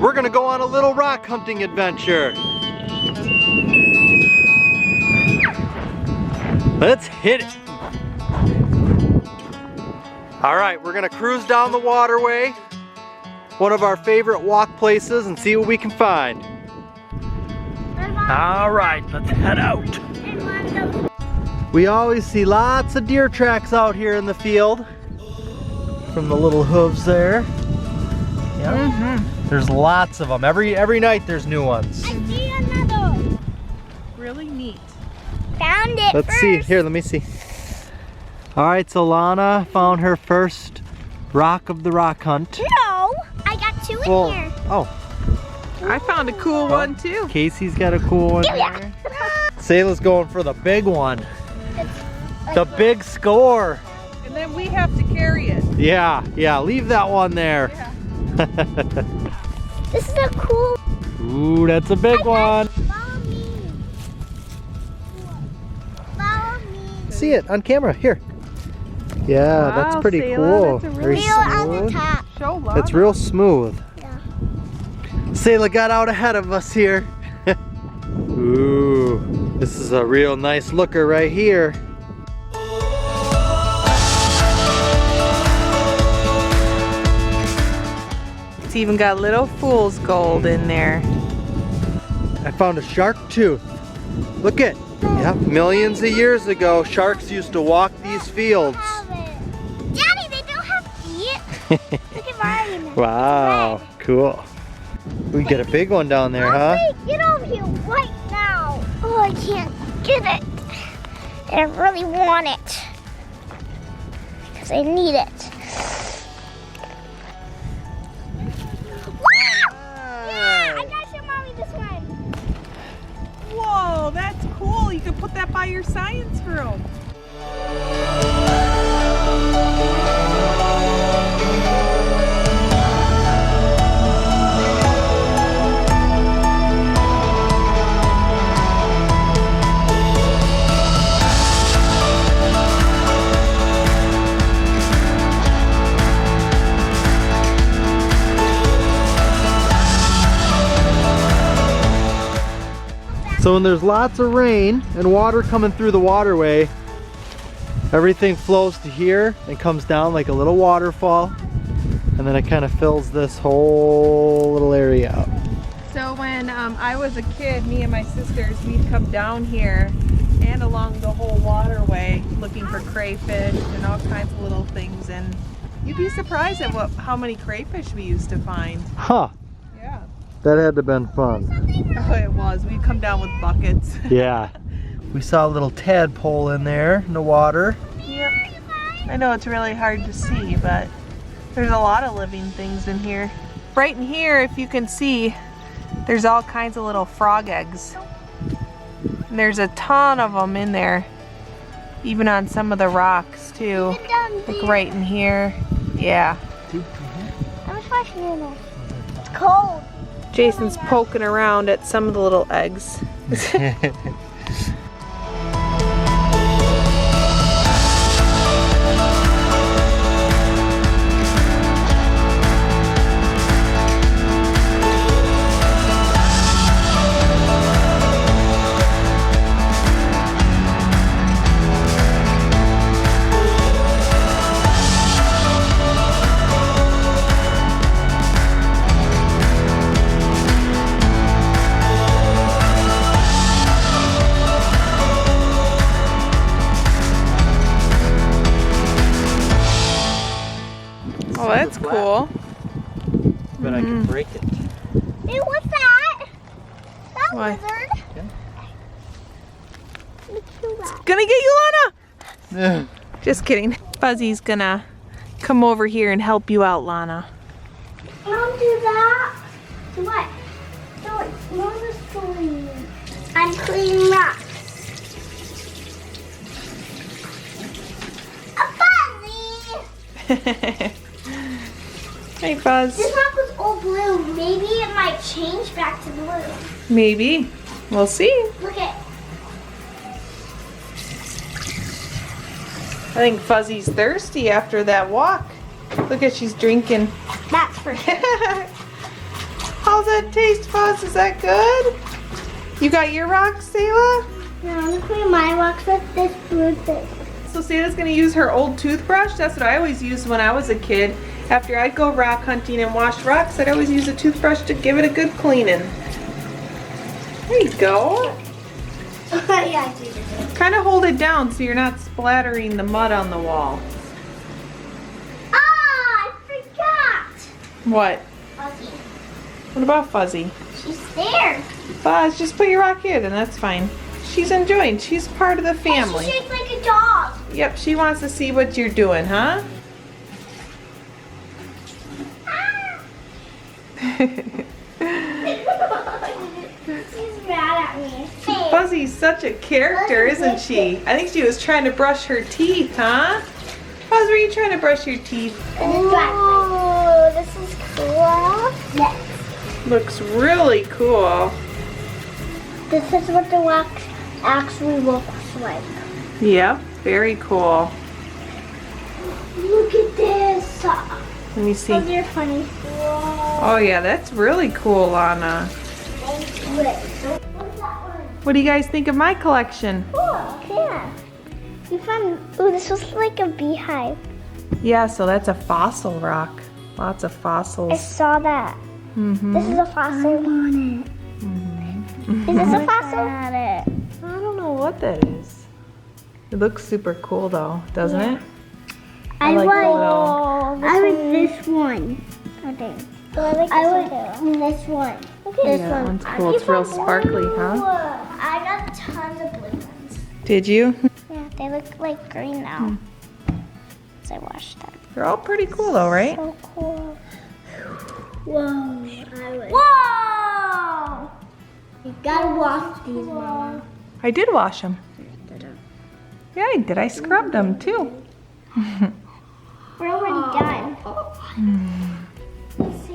We're gonna go on a little rock hunting adventure. Let's hit it. All right, we're gonna cruise down the waterway, one of our favorite walk places, and see what we can find. All right, let's head out. We always see lots of deer tracks out here in the field from the little hooves there. Yep. There's lots of them. Every night there's new ones. I see another. Really neat. Found it Let's first. see. Here, let me see. All right, so Lana found her first rock of the rock hunt. No, I got two in here. Oh, I found a cool one too. Casey's got a cool one there. Sayla's going for the big one. The big score. And then we have to carry it. Yeah, leave that one there. This is a cool. Ooh, that's a big one. Follow me. Follow me. See it on camera, here. Yeah, Wow, that's pretty Sayla, cool. that's a Very really Feel on the smooth. top. Show Lana. It's real smooth. Yeah. Sayla got out ahead of us here. Ooh, this is a real nice looker right here. It's even got little fool's gold in there. I found a shark tooth. Look it. Yep, millions of years ago, sharks used to walk these fields. Daddy, they don't have feet. Look at mine. Wow, cool. We get a big one down there, huh? Mommy, get over here right now. Oh, I can't get it. I really want it. Because I need it. Yeah, I gotta show Mommy this one. Whoa, that's cool. You can put that by your science room. So when there's lots of rain and water coming through the waterway, everything flows to here and comes down like a little waterfall, and then it kind of fills this whole little area up. So when I was a kid, me and my sisters, we'd come down here and along the whole waterway looking for crayfish and all kinds of little things, and you'd be surprised at how many crayfish we used to find. Huh, Yeah. that had to have been fun. Oh, it was. We'd come down with buckets. Yeah. We saw a little tadpole in there in the water. Yep. I know it's really hard to see, but there's a lot of living things in here. Right in here, if you can see, there's all kinds of little frog eggs. And there's a ton of them in there, even on some of the rocks too. Like right in here. Yeah. I was watching it. It's cold. Jason's poking around at some of the little eggs. Oh, that's cool. But I can break it. Hey, what's that? That Why? lizard. Yeah. Look at that. Gonna get you, Lana! Just kidding. Fuzzy's gonna come over here and help you out, Lana. Don't do that. Do what? Don't. Mom is cleaning. I'm cleaning rocks. A fuzzy. Hey, Fuzz. This rock was all blue. Maybe it might change back to blue. Maybe. We'll see. Look at. think Fuzzy's thirsty after that walk. Look at she's drinking. That's for sure. How's that taste, Fuzz? Is that good? You got your rocks, Sayla? No, I'm gonna clean my rocks with this blue thing. So Sayla's gonna use her old toothbrush. That's what I always used when I was a kid. After I'd go rock hunting and wash rocks, I'd always use a toothbrush to give it a good cleaning. There you go. Yeah, I do. Kind of hold it down so you're not splattering the mud on the wall. Ah, I forgot. What? Fuzzy. What about Fuzzy? She's there. Fuzz, just put your rock here then, that's fine. She's enjoying. She's part of the family. She shakes like a dog. Yep, she wants to see what you're doing, huh? She's mad at me. Fuzzy's such a character, isn't she? I think she was trying to brush her teeth, huh? Fuzz, were you trying to brush your teeth? Ooh, this is cool. Yes. Looks really cool. This is what the rock actually looks like. Yep, very cool. Look at this. Let me see. Oh, you're funny. Oh yeah, that's really cool, Lana. What's that one? What do you guys think of my collection? Cool. Yeah. You found. Ooh, this was like a beehive. Yeah, so that's a fossil rock. Lots of I fossils. saw that. Mm-hmm. This is a fossil. I want it. Is this a fossil? I don't know what that is. It looks super cool though, doesn't it? I like like. the little- I like this one. I think. I like this one. Okay. This Yeah, that one. one's cool. It's real sparkly, huh? I got tons of blue ones. Did you? Yeah, they look like green now. So I washed them. They're all pretty cool though, right? So cool. Whoa. Whoa! You gotta wash these, Mama. I did wash them. Yeah, I did. I scrubbed them too. We're already done.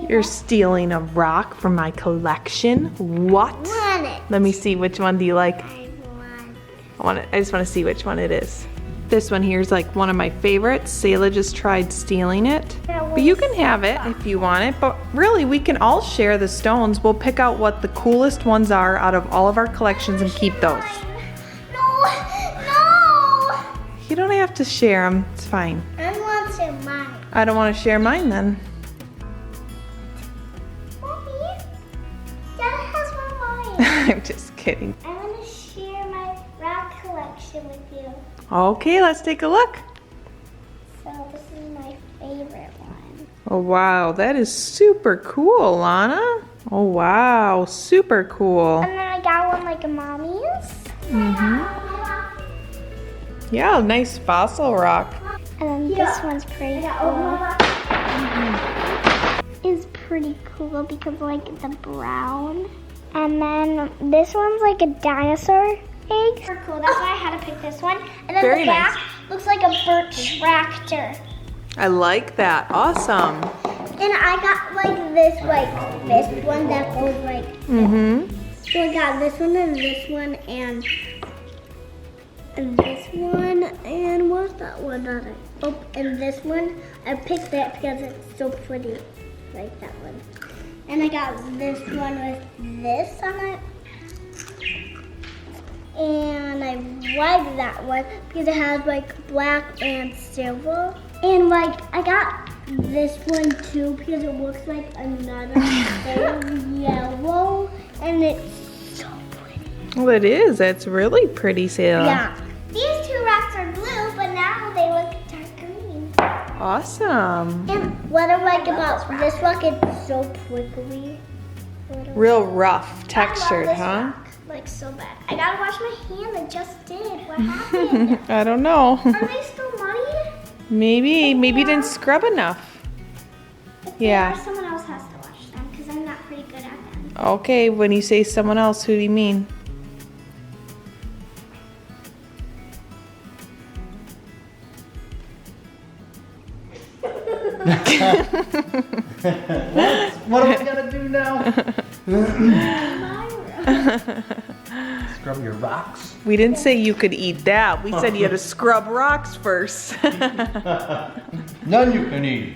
You're stealing a rock from my collection? What? Want it. Let me see, which one do you like? I want. I just want to see which one it is. This one here is like one of my favorites. Sayla just tried stealing it. But you can have it if you want it. But really, we can all share the stones. We'll pick out what the coolest ones are out of all of our collections and keep those. No! You don't have to share them. It's fine. I want to mine. I don't want to share mine then. Mommy, Dad has one mine. I'm just kidding. I want to share my rock collection with you. Okay, let's take a look. So this is my favorite one. Oh wow, that is super cool, Lana. Oh wow, super cool. And then I got one like a mommy's. Yeah, nice fossil rock. And then this one's pretty cool. It's pretty cool because like the brown. And then this one's like a dinosaur egg. Super cool. That's why I had to pick this one. And then Very the back nice. looks like a birch tractor. I like that. Awesome. And I got like this one that goes like. So I got this one and this one and this one and what's that one on it? Oh, and this one. I picked that because it's so pretty, like that one. And I got this one with this on it. And I like that one because it has like black and silver. And like I got this one too because it looks like another yellow and it's so pretty. Well, it is. It's really pretty, Sayla. Yeah. These two rocks are blue, but now they look dark green. Awesome. And what I like about this rock, it's so prickly. Real rough textured, I love this huh? rock, like so bad. I gotta wash my hand. I just did. What happened? I don't know. Are they still muddy? Maybe you didn't scrub enough. Yeah. Or someone else has to wash them because I'm not pretty good at them. Okay, when you say someone else, who do you mean? What are we gonna do now? scrub your rocks? We didn't say you could eat that. We said you had to scrub rocks first. None you can eat.